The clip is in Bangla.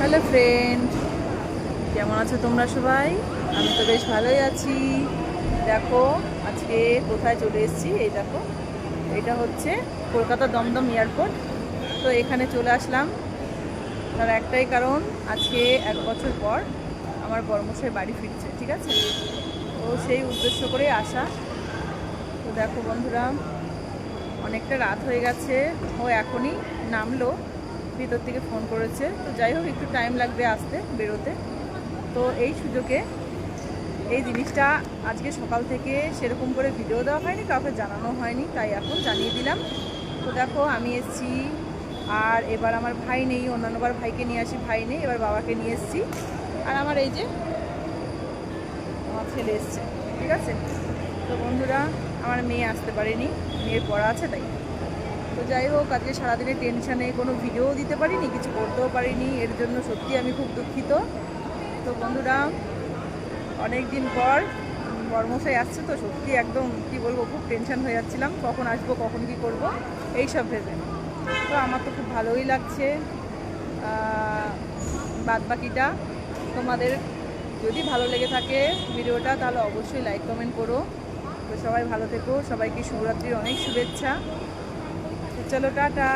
হ্যালো ফ্রেন্ড, কেমন আছো তোমরা সবাই? আমি তো বেশ ভালোই আছি। দেখো আজকে কোথায় চলে এসেছি, এই দেখো, এটা হচ্ছে কলকাতা দমদম এয়ারপোর্ট। তো এখানে চলে আসলাম তার একটাই কারণ, আজকে 1 বছর পর আমার বড়মশাই বাড়ি ফিরছে, ঠিক আছে? তো সেই উদ্দেশ্য করে আসা। তো দেখো বন্ধুরা, অনেকটা রাত হয়ে গেছে, ও এখনই নামলো, ভিতর থেকে ফোন করেছে। তো যাই হোক, একটু টাইম লাগবে আসতে, বেরোতে। তো এই সুযোগে এই জিনিসটা আজকে সকাল থেকে সেরকম করে ভিডিও দেওয়া হয়নি, কাউকে জানানো হয়নি, তাই এখন জানিয়ে দিলাম। তো দেখো আমি এসেছি, আর এবার আমার ভাই নেই, অন্যান্যবার ভাইকে নিয়ে আসি, ভাই নেই, এবার বাবাকে নিয়ে এসেছি। আর আমার এই যে আমার ছেলে এসছে, ঠিক আছে? তো বন্ধুরা, আমার মেয়ে আসতে পারেনি, মেয়ের পড়া আছে তাই। তো যাই হোক, আজকে সারাদিনের টেনশানে কোনো ভিডিও দিতে পারিনি, কিছু করতেও পারিনি, এর জন্য সত্যি আমি খুব দুঃখিত। তো বন্ধুরা, অনেক দিন পর বড়মশাই আসছে, তো সত্যি একদম কি বলবো, খুব টেনশন হয়ে যাচ্ছিলাম, কখন আসবো, কখন কি করব, এই সব ভেবে। তো আমার তো খুব ভালোই লাগছে। বাদ বাকিটা তোমাদের যদি ভালো লেগে থাকে ভিডিওটা, তাহলে অবশ্যই লাইক কমেন্ট করো। তো সবাই ভালো থেকো, সবাইকে শিবরাত্রির অনেক শুভেচ্ছা। তো চলো, টাটা।